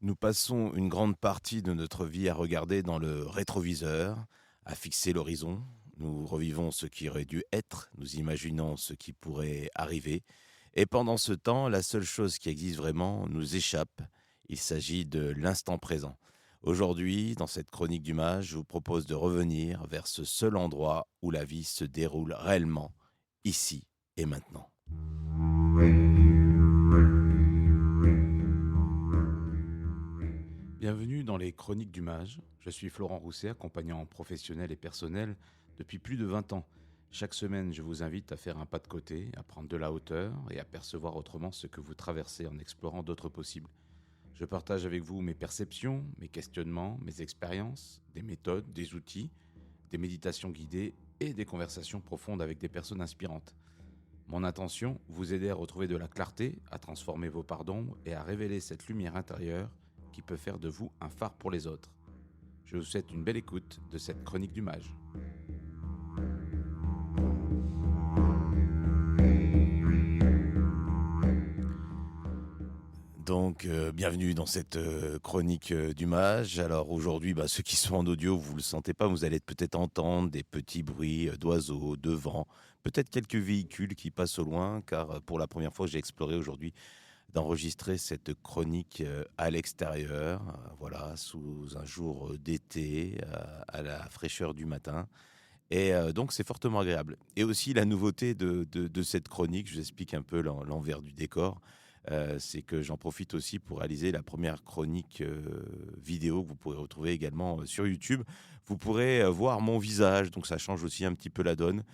Nous passons une grande partie de notre vie à regarder dans le rétroviseur, à fixer l'horizon. Nous revivons ce qui aurait dû être, nous imaginons ce qui pourrait arriver. Et pendant ce temps, la seule chose qui existe vraiment nous échappe. Il s'agit de l'instant présent. Aujourd'hui, dans cette chronique du mage, je vous propose de revenir vers ce seul endroit où la vie se déroule réellement, ici et maintenant. Bienvenue dans les Chroniques du Mage. Je suis Florent Rousset, accompagnant professionnel et personnel depuis plus de 20 ans. Chaque semaine, je vous invite à faire un pas de côté, à prendre de la hauteur et à percevoir autrement ce que vous traversez en explorant d'autres possibles. Je partage avec vous mes perceptions, mes questionnements, mes expériences, des méthodes, des outils, des méditations guidées et des conversations profondes avec des personnes inspirantes. Mon intention, vous aider à retrouver de la clarté, à transformer vos parts d'ombre et à révéler cette lumière intérieure qui peut faire de vous un phare pour les autres. Je vous souhaite une belle écoute de cette chronique du mage. Donc, bienvenue dans cette chronique du mage. Alors aujourd'hui, ceux qui sont en audio, vous ne le sentez pas, vous allez peut-être entendre des petits bruits d'oiseaux, de vent, peut-être quelques véhicules qui passent au loin, car pour la première fois, j'ai exploré aujourd'hui d'enregistrer cette chronique à l'extérieur, voilà, sous un jour d'été, à la fraîcheur du matin. Et donc c'est fortement agréable. Et aussi la nouveauté de cette chronique, je vous explique un peu l'envers du décor, c'est que j'en profite aussi pour réaliser la première chronique vidéo que vous pourrez retrouver également sur YouTube. Vous pourrez voir mon visage, donc ça change aussi un petit peu la donne.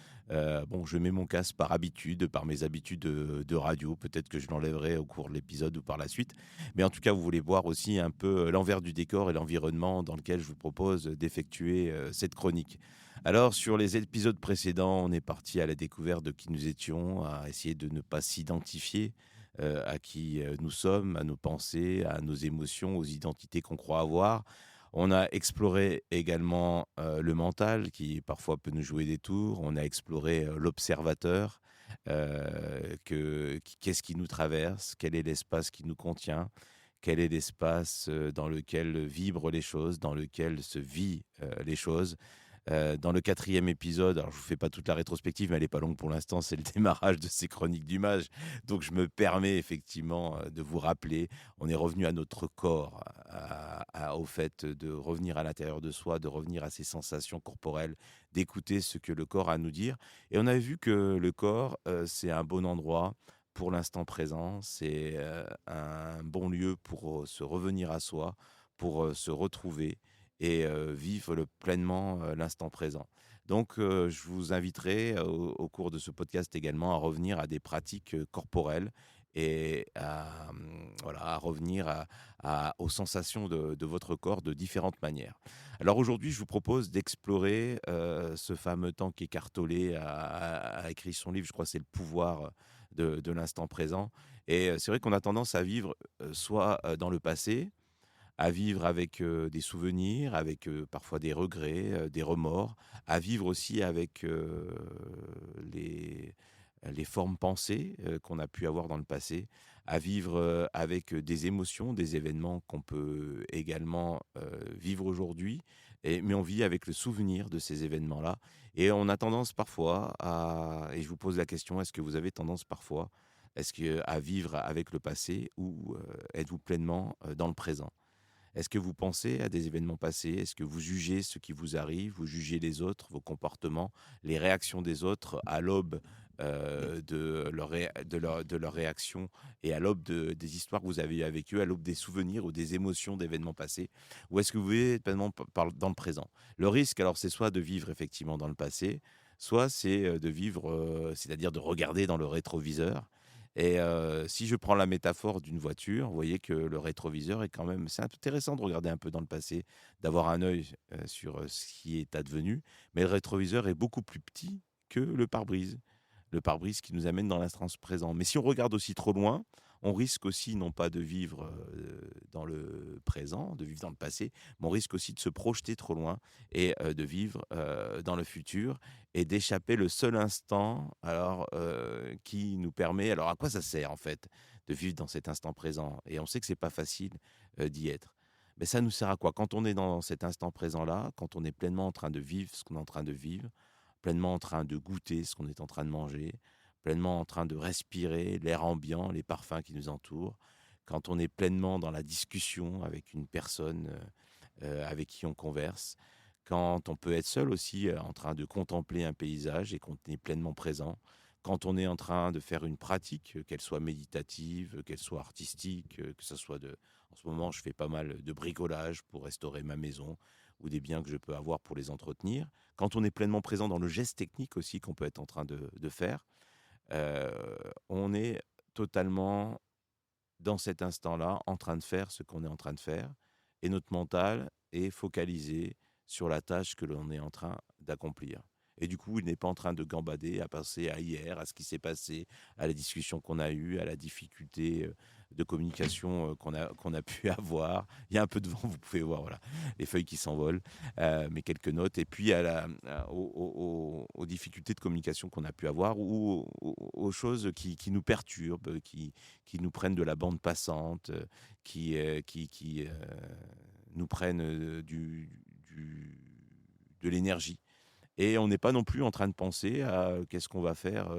Bon, je mets mon casque par habitude, par mes habitudes de radio. Peut-être que je l'enlèverai au cours de l'épisode ou par la suite. Mais en tout cas, vous voulez voir aussi un peu l'envers du décor et l'environnement dans lequel je vous propose d'effectuer cette chronique. Alors, sur les épisodes précédents, on est parti à la découverte de qui nous étions, à essayer de ne pas s'identifier à qui nous sommes, à nos pensées, à nos émotions, aux identités qu'on croit avoir. On a exploré également le mental qui parfois peut nous jouer des tours. On a exploré l'observateur, qu'est-ce qui nous traverse, quel est l'espace qui nous contient, quel est l'espace dans lequel vibrent les choses, dans lequel se vit les choses. Dans le quatrième épisode, alors je vous fais pas toute la rétrospective, mais elle est pas longue pour l'instant, c'est le démarrage de ces chroniques du mage. Donc je me permets effectivement de vous rappeler, on est revenu à notre corps, au fait de revenir à l'intérieur de soi, de revenir à ses sensations corporelles, d'écouter ce que le corps a à nous dire. Et on a vu que le corps, c'est un bon endroit pour l'instant présent, c'est un bon lieu pour se revenir à soi, pour se retrouver et vivre pleinement l'instant présent. Donc, je vous inviterai au cours de ce podcast également à revenir à des pratiques corporelles et voilà, à revenir aux sensations de votre corps de différentes manières. Alors aujourd'hui, je vous propose d'explorer ce fameux Tank Eckhart Tolle a écrit son livre, je crois que c'est Le pouvoir de l'instant présent. Et c'est vrai qu'on a tendance à vivre soit dans le passé, à vivre avec des souvenirs, avec parfois des regrets, des remords, à vivre aussi avec les formes pensées qu'on a pu avoir dans le passé, à vivre avec des émotions, des événements qu'on peut également vivre aujourd'hui, mais on vit avec le souvenir de ces événements-là. Et on a tendance parfois et je vous pose la question, est-ce que vous avez tendance parfois à vivre avec le passé ou êtes-vous pleinement dans le présent? Est-ce que vous pensez à des événements passés? Est-ce que vous jugez ce qui vous arrive? Vous jugez les autres, vos comportements, les réactions des autres à l'aube de leur réaction et à l'aube des histoires que vous avez eues avec eux, à l'aube des souvenirs ou des émotions d'événements passés? Ou est-ce que vous vivez pleinement dans le présent? Le risque, alors, c'est soit de vivre effectivement dans le passé, soit c'est de vivre, c'est-à-dire de regarder dans le rétroviseur. Et si je prends la métaphore d'une voiture, vous voyez que le rétroviseur est quand même c'est intéressant de regarder un peu dans le passé, d'avoir un œil, sur, ce qui est advenu, mais le rétroviseur est beaucoup plus petit que le pare-brise. Le pare-brise qui nous amène dans l'instant présent. Mais si on regarde aussi trop loin, on risque aussi non pas de vivre, dans le présent, de vivre dans le passé, mais on risque aussi de se projeter trop loin et de vivre, dans le futur et d'échapper le seul instant alors, qui nous permet alors à quoi ça sert en fait de vivre dans cet instant présent. Et on sait que c'est pas facile d'y être. Mais ça nous sert à quoi? Quand on est dans cet instant présent-là, quand on est pleinement en train de vivre ce qu'on est en train de vivre, pleinement en train de goûter ce qu'on est en train de manger, pleinement en train de respirer l'air ambiant, les parfums qui nous entourent, quand on est pleinement dans la discussion avec une personne avec qui on converse, quand on peut être seul aussi en train de contempler un paysage et qu'on est pleinement présent, quand on est en train de faire une pratique, qu'elle soit méditative, qu'elle soit artistique, que ce soit de... En ce moment, je fais pas mal de bricolage pour restaurer ma maison ou des biens que je peux avoir pour les entretenir. Quand on est pleinement présent dans le geste technique aussi qu'on peut être en train de faire, on est totalement dans cet instant-là en train de faire ce qu'on est en train de faire et notre mental est focalisé sur la tâche que l'on est en train d'accomplir. Et du coup, il n'est pas en train de gambader, à penser à hier, à ce qui s'est passé, à la discussion qu'on a eue, à la difficulté de communication qu'on a pu avoir. Il y a un peu de vent, vous pouvez voir, voilà, les feuilles qui s'envolent, mais quelques notes. Et puis aux difficultés de communication qu'on a pu avoir ou aux choses qui nous perturbent, qui nous prennent de la bande passante, qui nous prennent de l'énergie. Et on n'est pas non plus en train de penser à qu'est-ce qu'on va faire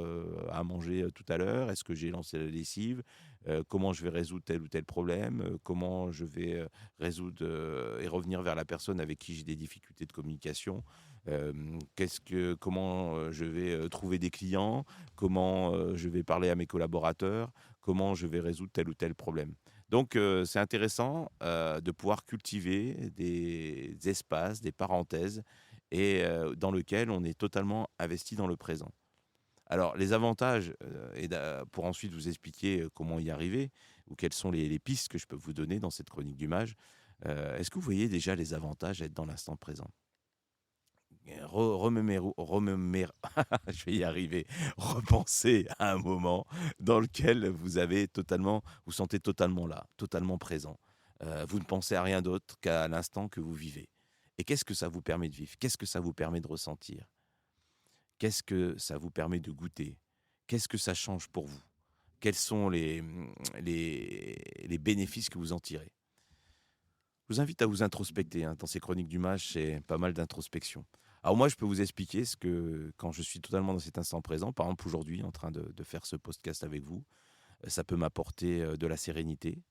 à manger tout à l'heure, est-ce que j'ai lancé la lessive, comment je vais résoudre tel ou tel problème, comment je vais résoudre et revenir vers la personne avec qui j'ai des difficultés de communication, comment je vais trouver des clients, comment je vais parler à mes collaborateurs, comment je vais résoudre tel ou tel problème. Donc c'est intéressant de pouvoir cultiver des espaces, des parenthèses et dans lequel on est totalement investi dans le présent. Alors, les avantages, pour ensuite vous expliquer comment y arriver, ou quelles sont les pistes que je peux vous donner dans cette chronique du mage, est-ce que vous voyez déjà les avantages d'être dans l'instant présent? Je vais y arriver. Repensez à un moment dans lequel vous sentez totalement là, totalement présent. Vous ne pensez à rien d'autre qu'à l'instant que vous vivez. Et qu'est-ce que ça vous permet de vivre? Qu'est-ce que ça vous permet de ressentir? Qu'est-ce que ça vous permet de goûter? Qu'est-ce que ça change pour vous? Quels sont les bénéfices que vous en tirez? Je vous invite à vous introspecter, hein. Dans ces chroniques du mage, c'est pas mal d'introspection. Alors moi, je peux vous expliquer ce que quand je suis totalement dans cet instant présent, par exemple aujourd'hui, en train de faire ce podcast avec vous, ça peut m'apporter de la sérénité.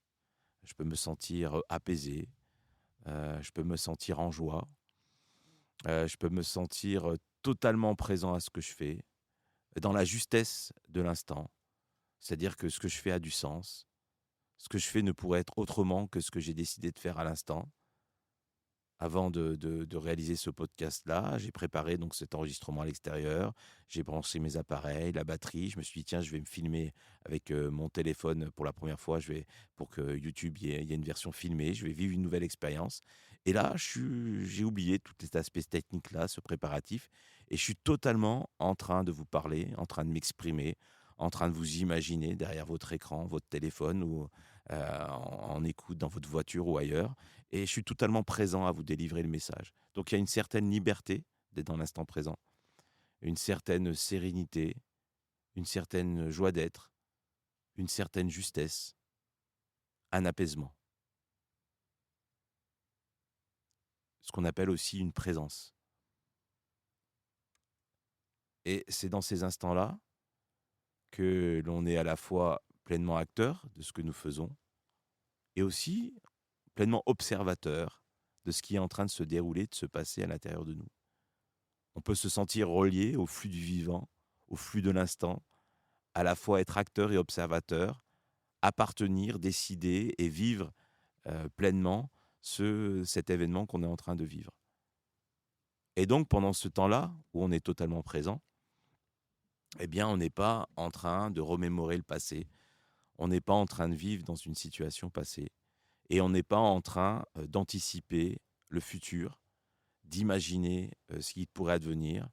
Je peux me sentir apaisé. Je peux me sentir en joie. Je peux me sentir totalement présent à ce que je fais, dans la justesse de l'instant. C'est-à-dire que ce que je fais a du sens. Ce que je fais ne pourrait être autrement que ce que j'ai décidé de faire à l'instant. Avant de réaliser ce podcast-là, j'ai préparé donc cet enregistrement à l'extérieur. J'ai branché mes appareils, la batterie. Je me suis dit, tiens, je vais me filmer avec mon téléphone pour la première fois. Pour que YouTube, il y ait une version filmée. Je vais vivre une nouvelle expérience. Et là, j'ai oublié tout cet aspect technique-là, ce préparatif. Et je suis totalement en train de vous parler, en train de m'exprimer, en train de vous imaginer derrière votre écran, votre téléphone ou en écoute dans votre voiture ou ailleurs. Et je suis totalement présent à vous délivrer le message. Donc il y a une certaine liberté d'être dans l'instant présent, une certaine sérénité, une certaine joie d'être, une certaine justesse, un apaisement. Ce qu'on appelle aussi une présence. Et c'est dans ces instants-là que l'on est à la fois pleinement acteur de ce que nous faisons et aussi pleinement observateur de ce qui est en train de se dérouler, de se passer à l'intérieur de nous. On peut se sentir relié au flux du vivant, au flux de l'instant, à la fois être acteur et observateur, appartenir, décider et vivre pleinement cet événement qu'on est en train de vivre. Et donc, pendant ce temps-là, où on est totalement présent, eh bien, on n'est pas en train de remémorer le passé, on n'est pas en train de vivre dans une situation passée, et on n'est pas en train d'anticiper le futur, d'imaginer ce qui pourrait advenir,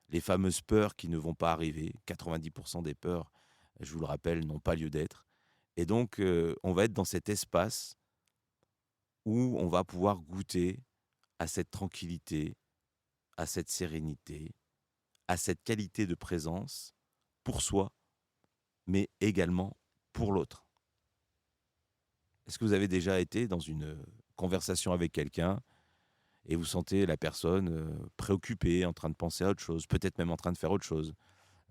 les fameuses peurs qui ne vont pas arriver. 90% des peurs, je vous le rappelle, n'ont pas lieu d'être. Et donc, on va être dans cet espace où on va pouvoir goûter à cette tranquillité, à cette sérénité, à cette qualité de présence pour soi, mais également pour l'autre. Est-ce que vous avez déjà été dans une conversation avec quelqu'un et vous sentez la personne préoccupée, en train de penser à autre chose, peut-être même en train de faire autre chose?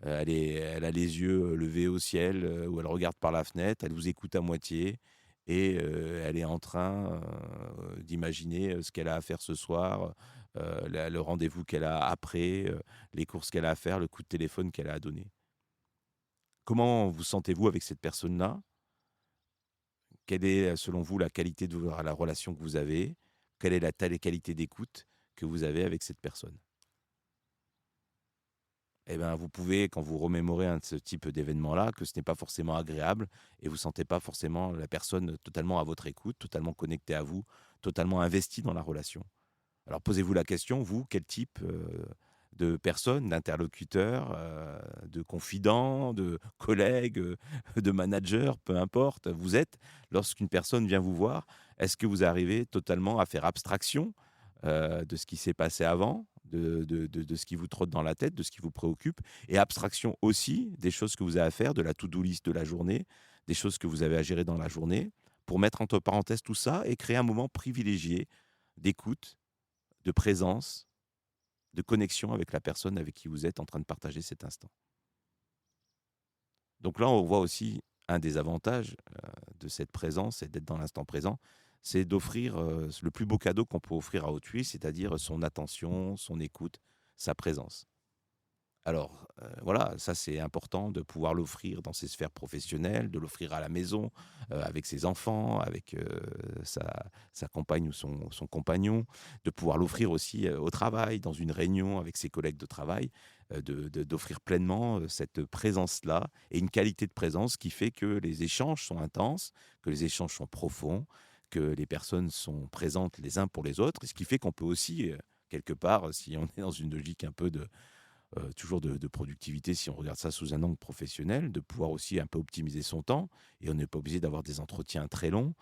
Elle a les yeux levés au ciel, ou elle regarde par la fenêtre, elle vous écoute à moitié et elle est en train d'imaginer ce qu'elle a à faire ce soir, le rendez-vous qu'elle a après, les courses qu'elle a à faire, le coup de téléphone qu'elle a à donner. Comment vous sentez-vous avec cette personne-là? Quelle est, selon vous, la qualité de la relation que vous avez? Quelle est la telle qualité d'écoute que vous avez avec cette personne? Eh ben, vous pouvez, quand vous remémorez un de ce type d'événement-là, que ce n'est pas forcément agréable et vous sentez pas forcément la personne totalement à votre écoute, totalement connectée à vous, totalement investie dans la relation. Alors posez-vous la question, vous, quel type de personne, d'interlocuteur, de confident, de collègue, de manager, peu importe, vous êtes lorsqu'une personne vient vous voir? Est-ce que vous arrivez totalement à faire abstraction de ce qui s'est passé avant, de ce qui vous trotte dans la tête, de ce qui vous préoccupe, et abstraction aussi des choses que vous avez à faire, de la to-do list de la journée, des choses que vous avez à gérer dans la journée, pour mettre entre parenthèses tout ça et créer un moment privilégié d'écoute, de présence, de connexion avec la personne avec qui vous êtes en train de partager cet instant. Donc là, on voit aussi un des avantages de cette présence et d'être dans l'instant présent, c'est d'offrir le plus beau cadeau qu'on peut offrir à autrui, c'est-à-dire son attention, son écoute, sa présence. Alors, voilà, ça c'est important de pouvoir l'offrir dans ses sphères professionnelles, de l'offrir à la maison, avec ses enfants, avec, sa compagne ou son compagnon, de pouvoir l'offrir aussi, au travail, dans une réunion avec ses collègues de travail, d'offrir pleinement, cette présence-là et une qualité de présence qui fait que les échanges sont intenses, que les échanges sont profonds, que les personnes sont présentes les uns pour les autres et ce qui fait qu'on peut aussi, quelque part, si on est dans une logique un peu de toujours de productivité si on regarde ça sous un angle professionnel, de pouvoir aussi un peu optimiser son temps et on n'est pas obligé d'avoir des entretiens très longs,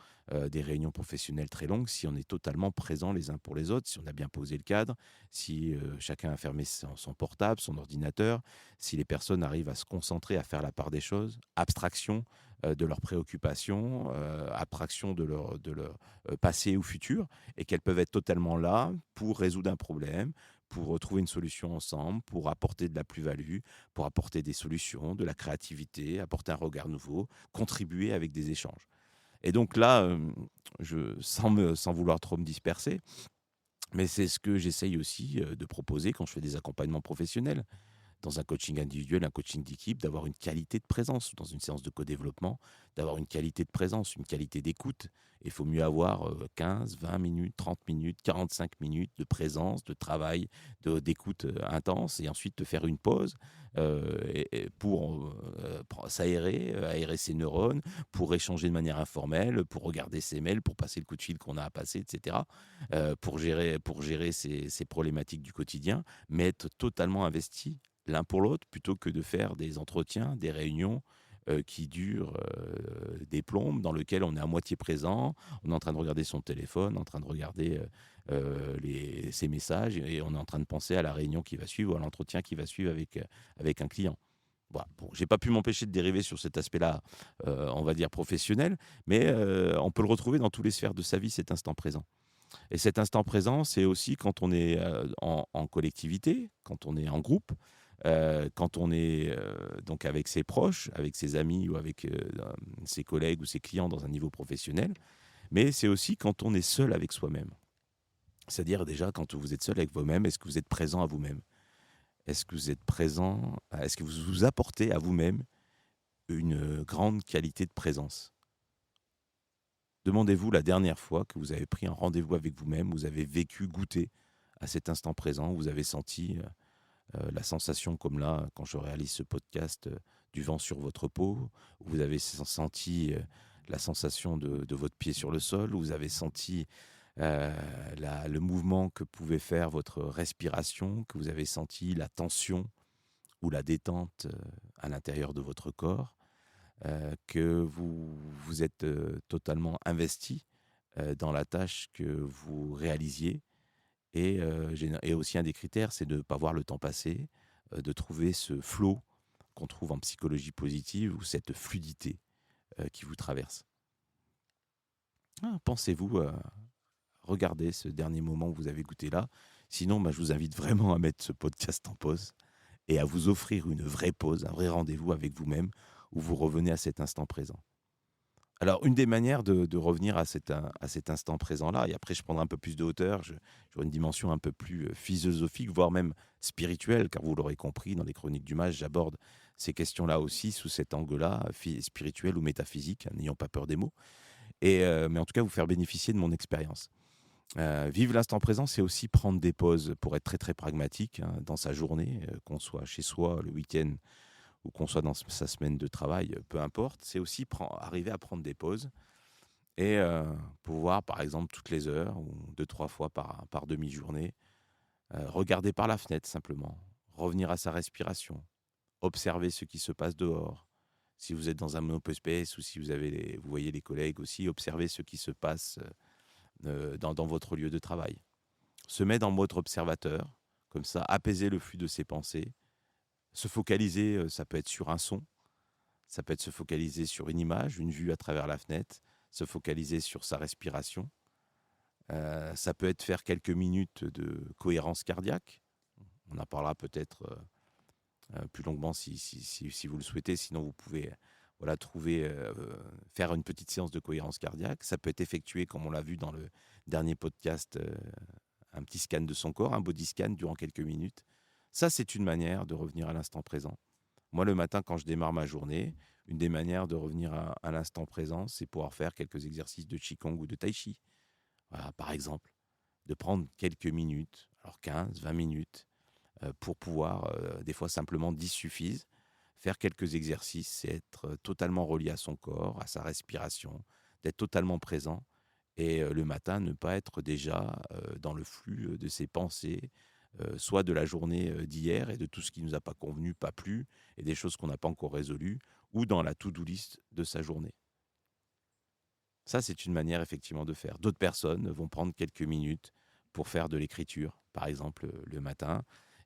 des réunions professionnelles très longues si on est totalement présent les uns pour les autres, si on a bien posé le cadre, si, chacun a fermé son portable, son ordinateur, si les personnes arrivent à se concentrer, à faire la part des choses, abstraction, de leurs préoccupations, abstraction de leur, passé ou futur et qu'elles peuvent être totalement là pour résoudre un problème, pour trouver une solution ensemble, pour apporter de la plus-value, pour apporter des solutions, de la créativité, apporter un regard nouveau, contribuer avec des échanges. Et donc là, sans vouloir trop me disperser, mais c'est ce que j'essaye aussi de proposer quand je fais des accompagnements professionnels dans un coaching individuel, un coaching d'équipe, d'avoir une qualité de présence dans une séance de co-développement, d'avoir une qualité de présence, une qualité d'écoute. Il faut mieux avoir 15, 20 minutes, 30 minutes, 45 minutes de présence, de travail, d'écoute intense, et ensuite de faire une pause pour s'aérer, aérer ses neurones, pour échanger de manière informelle, pour regarder ses mails, pour passer le coup de fil qu'on a à passer, etc. Pour gérer ces problématiques du quotidien, mais être totalement investi l'un pour l'autre, plutôt que de faire des entretiens, des réunions, qui durent, des plombes, dans lequel on est à moitié présent, on est en train de regarder son téléphone, en train de regarder, ses messages et on est en train de penser à la réunion qui va suivre ou à l'entretien qui va suivre avec un client. Voilà, bon, j'ai pas pu m'empêcher de dériver sur cet aspect-là, on va dire professionnel, mais on peut le retrouver dans toutes les sphères de sa vie, cet instant présent. Et cet instant présent, c'est aussi quand on est, en collectivité, quand on est en groupe, quand on est, donc avec ses proches, avec ses amis ou avec, ses collègues ou ses clients dans un niveau professionnel. Mais c'est aussi quand on est seul avec soi-même. C'est-à-dire déjà quand vous êtes seul avec vous-même, est-ce que vous êtes présent à vous-même? Est-ce que vous êtes présent est-ce que vous vous apportez à vous-même une, grande qualité de présence? Demandez-vous la dernière fois que vous avez pris un rendez-vous avec vous-même, vous avez vécu, goûté à cet instant présent, vous avez senti, la sensation comme là, quand je réalise ce podcast, du vent sur votre peau, où vous avez senti, la sensation de votre pied sur le sol, où vous avez senti, le mouvement que pouvait faire votre respiration, que vous avez senti la tension ou la détente, à l'intérieur de votre corps, que vous êtes, totalement investi, dans la tâche que vous réalisiez et aussi un des critères, c'est de ne pas voir le temps passer, de trouver ce flow qu'on trouve en psychologie positive ou cette fluidité, qui vous traverse. Pensez-vous regarder ce dernier moment que vous avez goûté là. Sinon, je vous invite vraiment à mettre ce podcast en pause et à vous offrir une vraie pause, un vrai rendez-vous avec vous-même où vous revenez à cet instant présent. Alors, une des manières de revenir à cet instant présent-là, et après je prendrai un peu plus de hauteur, j'aurai une dimension un peu plus philosophique, voire même spirituelle, car vous l'aurez compris, dans les chroniques du mage, j'aborde ces questions-là aussi sous cet angle-là, spirituel ou métaphysique, n'ayons pas peur des mots, mais en tout cas vous faire bénéficier de mon expérience. Vivre l'instant présent, c'est aussi prendre des pauses pour être très très pragmatique dans sa journée, qu'on soit chez soi le week-end ou qu'on soit dans sa semaine de travail, peu importe. C'est aussi arriver à prendre des pauses et pouvoir, par exemple, toutes les heures ou deux, trois fois par demi-journée, regarder par la fenêtre simplement, revenir à sa respiration, observer ce qui se passe dehors. Si vous êtes dans un open space ou si vous voyez les collègues aussi, observez ce qui se passe dans votre lieu de travail. Se mettre en mode observateur, comme ça, apaiser le flux de ses pensées, se focaliser, ça peut être sur un son, ça peut être se focaliser sur une image, une vue à travers la fenêtre, se focaliser sur sa respiration. Ça peut être faire quelques minutes de cohérence cardiaque. On en parlera peut-être plus longuement si vous le souhaitez. Sinon, vous pouvez faire une petite séance de cohérence cardiaque. Ça peut être effectué, comme on l'a vu dans le dernier podcast, un petit scan de son corps, un body scan durant quelques minutes. Ça, c'est une manière de revenir à l'instant présent. Moi, le matin, quand je démarre ma journée, une des manières de revenir à l'instant présent, c'est pouvoir faire quelques exercices de Qigong ou de Tai Chi. Voilà, par exemple, de prendre quelques minutes, alors 15, 20 minutes, pour pouvoir, des fois simplement 10 suffisent, faire quelques exercices et être totalement relié à son corps, à sa respiration, d'être totalement présent et le matin ne pas être déjà dans le flux de ses pensées, soit de la journée d'hier et de tout ce qui ne nous a pas convenu, pas plu, et des choses qu'on n'a pas encore résolues, ou dans la to-do list de sa journée. Ça, c'est une manière effectivement de faire. D'autres personnes vont prendre quelques minutes pour faire de l'écriture, par exemple le matin,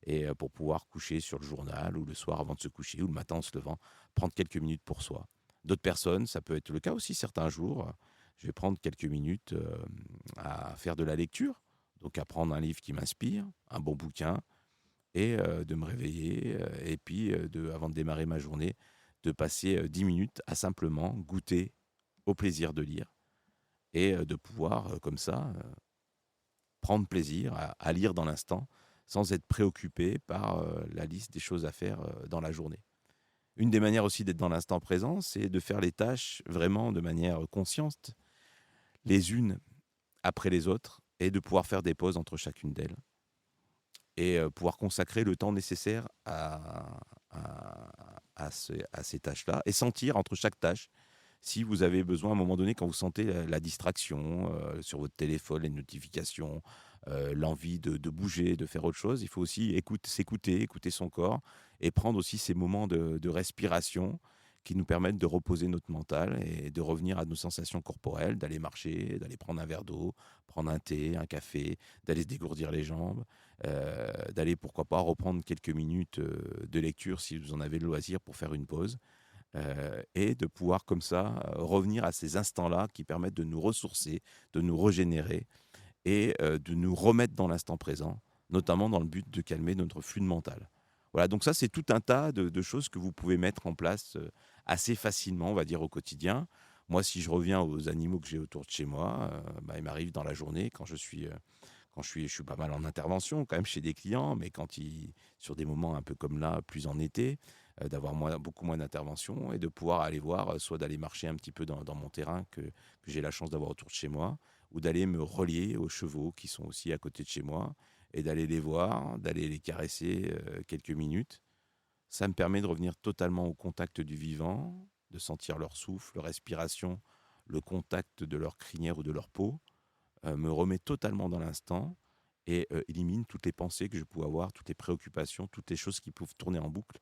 et pour pouvoir coucher sur le journal, ou le soir avant de se coucher, ou le matin en se levant, prendre quelques minutes pour soi. D'autres personnes, ça peut être le cas aussi certains jours, je vais prendre quelques minutes à faire de la lecture, donc à prendre un livre qui m'inspire, un bon bouquin, et de me réveiller, et puis avant de démarrer ma journée, de passer 10 minutes à simplement goûter au plaisir de lire et de pouvoir, comme ça, prendre plaisir à lire dans l'instant sans être préoccupé par la liste des choses à faire dans la journée. Une des manières aussi d'être dans l'instant présent, c'est de faire les tâches vraiment de manière consciente, les unes après les autres, et de pouvoir faire des pauses entre chacune d'elles et pouvoir consacrer le temps nécessaire à ces tâches-là et sentir entre chaque tâche si vous avez besoin à un moment donné, quand vous sentez la distraction sur votre téléphone, les notifications, l'envie de bouger, de faire autre chose, il faut aussi s'écouter, écouter son corps et prendre aussi ces moments de respiration qui nous permettent de reposer notre mental et de revenir à nos sensations corporelles, d'aller marcher, d'aller prendre un verre d'eau, prendre un thé, un café, d'aller se dégourdir les jambes, d'aller pourquoi pas reprendre quelques minutes de lecture si vous en avez le loisir pour faire une pause. Et de pouvoir comme ça revenir à ces instants-là qui permettent de nous ressourcer, de nous régénérer et de nous remettre dans l'instant présent, notamment dans le but de calmer notre flux mental. Voilà, donc ça c'est tout un tas de choses que vous pouvez mettre en place assez facilement, on va dire, au quotidien. Moi, si je reviens aux animaux que j'ai autour de chez moi, il m'arrive dans la journée, je suis pas mal en intervention quand même chez des clients, mais sur des moments un peu comme là, plus en été, d'avoir beaucoup moins d'intervention et de pouvoir aller voir, soit d'aller marcher un petit peu dans mon terrain que j'ai la chance d'avoir autour de chez moi, ou d'aller me relier aux chevaux qui sont aussi à côté de chez moi et d'aller les voir, d'aller les caresser quelques minutes. Ça me permet de revenir totalement au contact du vivant, de sentir leur souffle, leur respiration, le contact de leur crinière ou de leur peau, me remet totalement dans l'instant et élimine toutes les pensées que je pouvais avoir, toutes les préoccupations, toutes les choses qui peuvent tourner en boucle.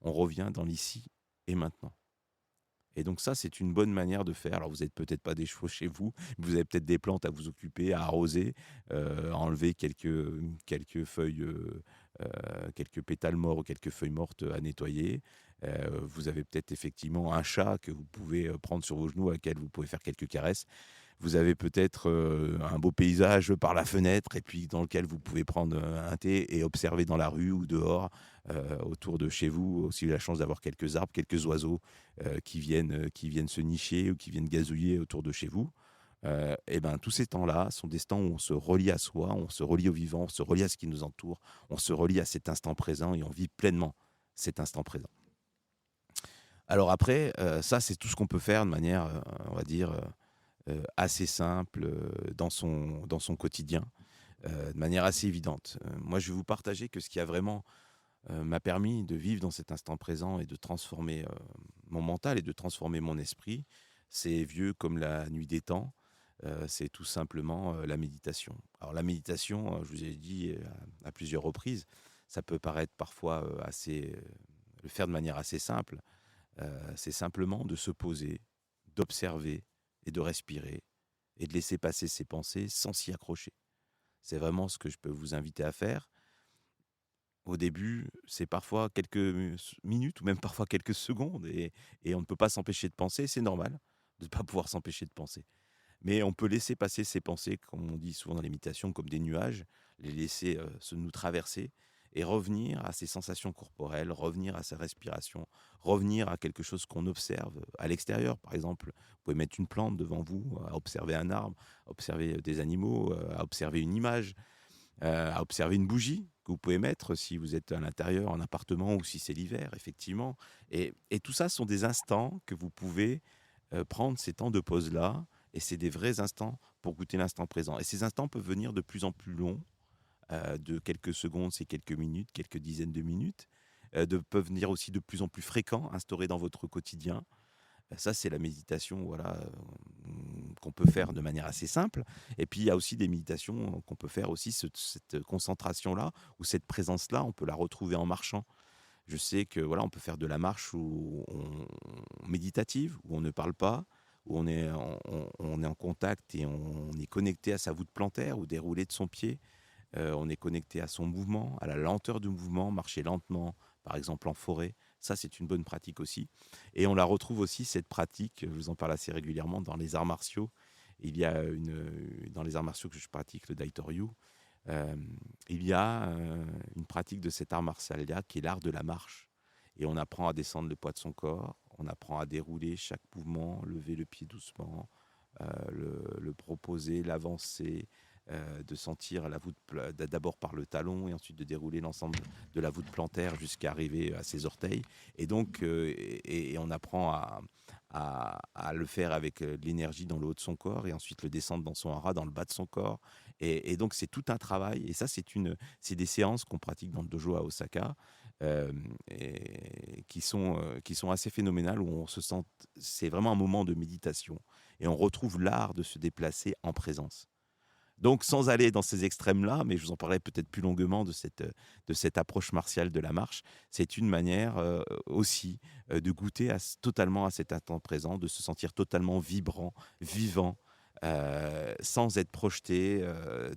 On revient dans l'ici et maintenant. Et donc ça, c'est une bonne manière de faire. Alors vous n'êtes peut-être pas des chevaux chez vous, vous avez peut-être des plantes à vous occuper, à arroser, à enlever quelques feuilles, quelques pétales morts ou quelques feuilles mortes à nettoyer. Vous avez peut-être effectivement un chat que vous pouvez prendre sur vos genoux, à laquelle vous pouvez faire quelques caresses. Vous avez peut-être un beau paysage par la fenêtre et puis dans lequel vous pouvez prendre un thé et observer dans la rue ou dehors, autour de chez vous, aussi la chance d'avoir quelques arbres, quelques oiseaux qui viennent se nicher ou qui viennent gazouiller autour de chez vous. Et ben, tous ces temps-là sont des temps où on se relie à soi, on se relie au vivant, on se relie à ce qui nous entoure, on se relie à cet instant présent et on vit pleinement cet instant présent. Alors après, ça, c'est tout ce qu'on peut faire de manière, on va dire, assez simple, dans son quotidien, de manière assez évidente. Moi, je vais vous partager que ce qui a vraiment, m'a permis de vivre dans cet instant présent et de transformer, mon mental et de transformer mon esprit, c'est vieux comme la nuit des temps, c'est tout simplement, la méditation. Alors la méditation, je vous ai dit, à plusieurs reprises, ça peut paraître parfois, le faire de manière assez simple. C'est simplement de se poser, d'observer et de respirer et de laisser passer ses pensées sans s'y accrocher. C'est vraiment ce que je peux vous inviter à faire. Au début, c'est parfois quelques minutes ou même parfois quelques secondes et on ne peut pas s'empêcher de penser, c'est normal de ne pas pouvoir s'empêcher de penser. Mais on peut laisser passer ces pensées, comme on dit souvent dans les méditations, comme des nuages, les laisser nous traverser et revenir à ces sensations corporelles, revenir à sa respiration, revenir à quelque chose qu'on observe à l'extérieur. Par exemple, vous pouvez mettre une plante devant vous, à observer un arbre, à observer des animaux, à observer une image, à observer une bougie que vous pouvez mettre si vous êtes à l'intérieur, en appartement ou si c'est l'hiver, effectivement. Et tout ça sont des instants que vous pouvez prendre ces temps de pause-là, et c'est des vrais instants pour goûter l'instant présent. Et ces instants peuvent venir de plus en plus longs, de quelques secondes, c'est quelques minutes, quelques dizaines de minutes, peuvent venir aussi de plus en plus fréquents, instaurés dans votre quotidien. Ça, c'est la méditation, voilà, qu'on peut faire de manière assez simple. Et puis, il y a aussi des méditations qu'on peut faire aussi, cette concentration-là, ou cette présence-là, on peut la retrouver en marchant. Je sais que voilà, on peut faire de la marche méditative, où on ne parle pas, où on est en contact et on est connecté à sa voûte plantaire ou déroulé de son pied. On est connecté à son mouvement, à la lenteur du mouvement, marcher lentement, par exemple en forêt. Ça, c'est une bonne pratique aussi. Et on la retrouve aussi, cette pratique, je vous en parle assez régulièrement, dans les arts martiaux. Dans les arts martiaux que je pratique, le Daitoryu, euh, il y a une pratique de cet art martial-là qui est l'art de la marche. Et on apprend à descendre le poids de son corps, on apprend à dérouler chaque mouvement, lever le pied doucement, le proposer, l'avancer, de sentir la voûte, d'abord par le talon et ensuite de dérouler l'ensemble de la voûte plantaire jusqu'à arriver à ses orteils. Et donc, et on apprend à le faire avec de l'énergie dans le haut de son corps et ensuite le descendre dans son hara, dans le bas de son corps. Et donc, c'est tout un travail. Et ça, c'est des séances qu'on pratique dans le dojo à Osaka, et qui sont assez phénoménales, où on se sent, c'est vraiment un moment de méditation. Et on retrouve l'art de se déplacer en présence. Donc, sans aller dans ces extrêmes-là, mais je vous en parlerai peut-être plus longuement de cette approche martiale de la marche, c'est une manière aussi de goûter totalement à cet instant présent, de se sentir totalement vibrant, vivant, sans être projeté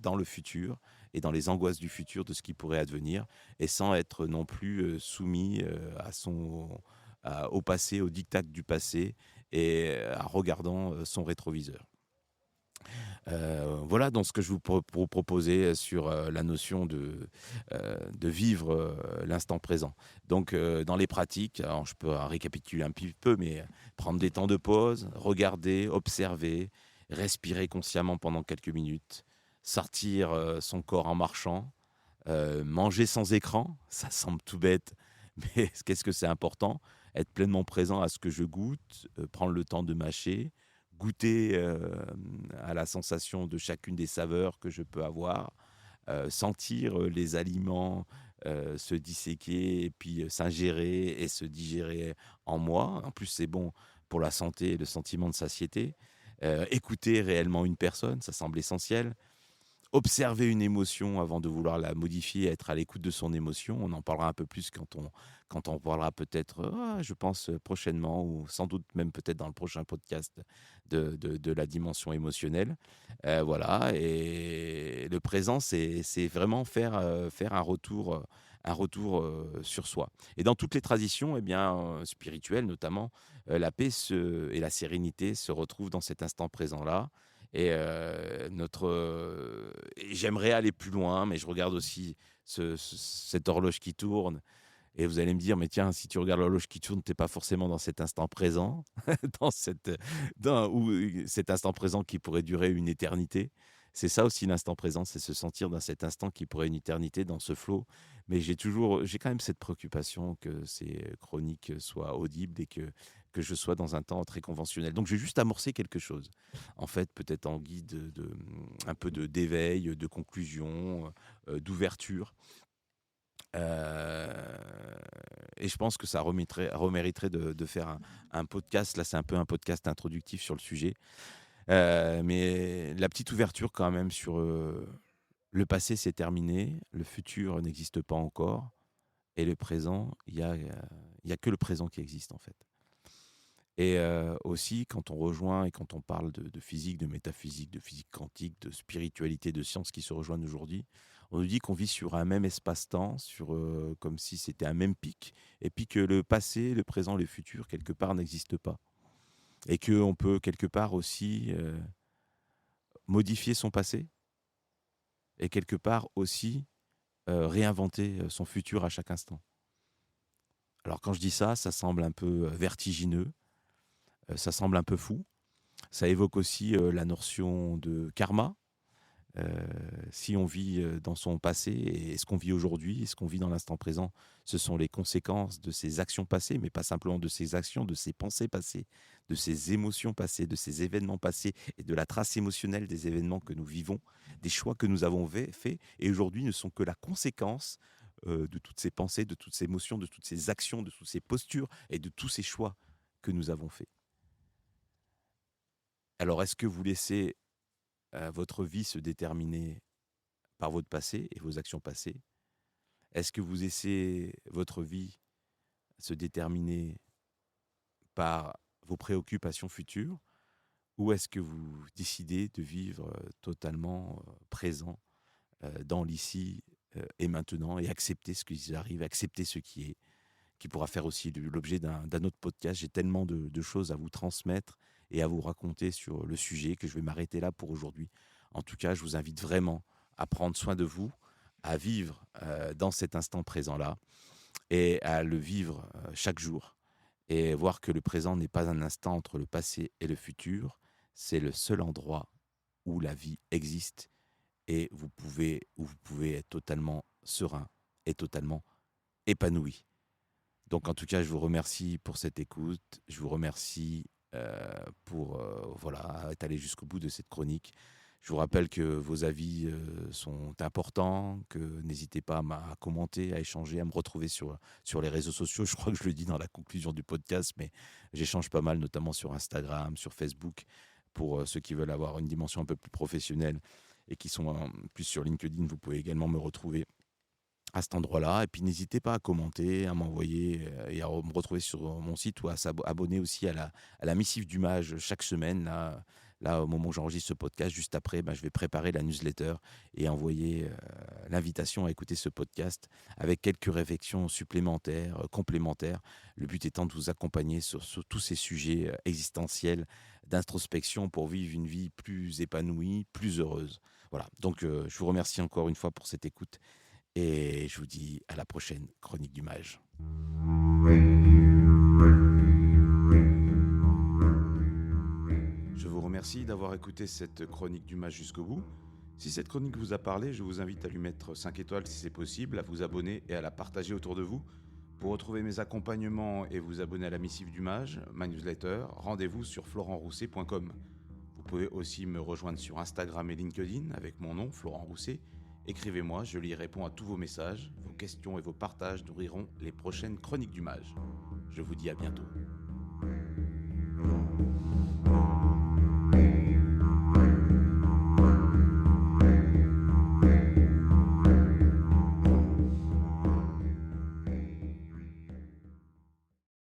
dans le futur et dans les angoisses du futur de ce qui pourrait advenir, et sans être non plus soumis au passé, au diktat du passé, et en regardant son rétroviseur. Voilà donc ce que je vous proposais sur la notion de vivre l'instant présent. Donc, dans les pratiques, alors je peux récapituler un petit peu, mais prendre des temps de pause, regarder, observer, respirer consciemment pendant quelques minutes, sortir son corps en marchant, manger sans écran, ça semble tout bête, mais qu'est-ce que c'est important? Être pleinement présent à ce que je goûte, prendre le temps de mâcher, goûter à la sensation de chacune des saveurs que je peux avoir, sentir les aliments se disséquer et puis s'ingérer et se digérer en moi. En plus, c'est bon pour la santé et le sentiment de satiété. Écouter réellement une personne, ça semble essentiel. Observer une émotion avant de vouloir la modifier, être à l'écoute de son émotion. On en parlera un peu plus quand on parlera peut-être, je pense, prochainement, ou sans doute même peut-être dans le prochain podcast, de la dimension émotionnelle. Voilà, et le présent, c'est vraiment faire un retour sur soi. Et dans toutes les traditions, eh bien, spirituelles notamment, la paix et la sérénité se retrouvent dans cet instant présent-là. Et et j'aimerais aller plus loin, mais je regarde aussi cette horloge qui tourne. Et vous allez me dire, mais tiens, si tu regardes l'horloge qui tourne, tu es pas forcément dans cet instant présent, dans cet instant présent qui pourrait durer une éternité. C'est ça aussi l'instant présent, c'est se sentir dans cet instant qui pourrait une éternité, dans ce flow. Mais j'ai quand même cette préoccupation que ces chroniques soient audibles et que je sois dans un temps très conventionnel. Donc, je vais juste amorcer quelque chose. En fait, peut-être en guide un peu d'éveil, de conclusion, d'ouverture. Et je pense que ça remériterait de faire un podcast. Là, c'est un peu un podcast introductif sur le sujet. Mais la petite ouverture quand même sur le passé, c'est terminé. Le futur n'existe pas encore. Et le présent, il y a que le présent qui existe en fait. Et aussi, quand on rejoint et quand on parle de physique, de métaphysique, de physique quantique, de spiritualité, de sciences qui se rejoignent aujourd'hui, on nous dit qu'on vit sur un même espace-temps, comme si c'était un même pic, et puis que le passé, le présent, le futur, quelque part, n'existent pas. Et qu'on peut quelque part aussi modifier son passé, et quelque part aussi réinventer son futur à chaque instant. Alors quand je dis ça, ça semble un peu vertigineux, ça semble un peu fou. Ça évoque aussi la notion de karma. Si on vit dans son passé, et ce qu'on vit aujourd'hui, et ce qu'on vit dans l'instant présent, ce sont les conséquences de ses actions passées, mais pas simplement de ses actions, de ses pensées passées, de ses émotions passées, de ses événements passés, et de la trace émotionnelle des événements que nous vivons, des choix que nous avons faits, et aujourd'hui ne sont que la conséquence de toutes ces pensées, de toutes ces émotions, de toutes ces actions, de toutes ces postures, et de tous ces choix que nous avons faits. Alors, est-ce que vous laissez votre vie se déterminer par votre passé et vos actions passées? Est-ce que vous laissez votre vie se déterminer par vos préoccupations futures? Ou est-ce que vous décidez de vivre totalement présent dans l'ici et maintenant et accepter ce qui arrive, accepter ce qui pourra faire aussi l'objet d'un autre podcast? J'ai tellement de choses à vous transmettre et à vous raconter sur le sujet que je vais m'arrêter là pour aujourd'hui. En tout cas, je vous invite vraiment à prendre soin de vous, à vivre dans cet instant présent-là et à le vivre chaque jour et voir que le présent n'est pas un instant entre le passé et le futur, c'est le seul endroit où la vie existe et où vous pouvez être totalement serein et totalement épanoui. Donc en tout cas, je vous remercie pour cette écoute, je vous remercie pour voilà, être allé jusqu'au bout de cette chronique. Je vous rappelle que vos avis sont importants, que n'hésitez pas à commenter, à échanger, à me retrouver sur les réseaux sociaux. Je crois que je le dis dans la conclusion du podcast, mais j'échange pas mal, notamment sur Instagram, sur Facebook, pour ceux qui veulent avoir une dimension un peu plus professionnelle et qui sont plus sur LinkedIn. Vous pouvez également me retrouver à cet endroit-là. Et puis n'hésitez pas à commenter, à m'envoyer et à me retrouver sur mon site ou à s'abonner aussi à la missive du mage chaque semaine. Là, au moment où j'enregistre ce podcast, juste après, je vais préparer la newsletter et envoyer l'invitation à écouter ce podcast avec quelques réflexions supplémentaires, complémentaires. Le but étant de vous accompagner sur tous ces sujets existentiels d'introspection pour vivre une vie plus épanouie, plus heureuse. Voilà, donc je vous remercie encore une fois pour cette écoute. Et je vous dis à la prochaine chronique du mage. Je vous remercie d'avoir écouté cette chronique du mage jusqu'au bout. Si cette chronique vous a parlé, je vous invite à lui mettre 5 étoiles si c'est possible, à vous abonner et à la partager autour de vous. Pour retrouver mes accompagnements et vous abonner à la missive du mage, ma newsletter, rendez-vous sur florentrousset.com. Vous pouvez aussi me rejoindre sur Instagram et LinkedIn avec mon nom, Florent Rousset. Écrivez-moi, je y réponds à tous vos messages. Vos questions et vos partages nourriront les prochaines chroniques du mage. Je vous dis à bientôt.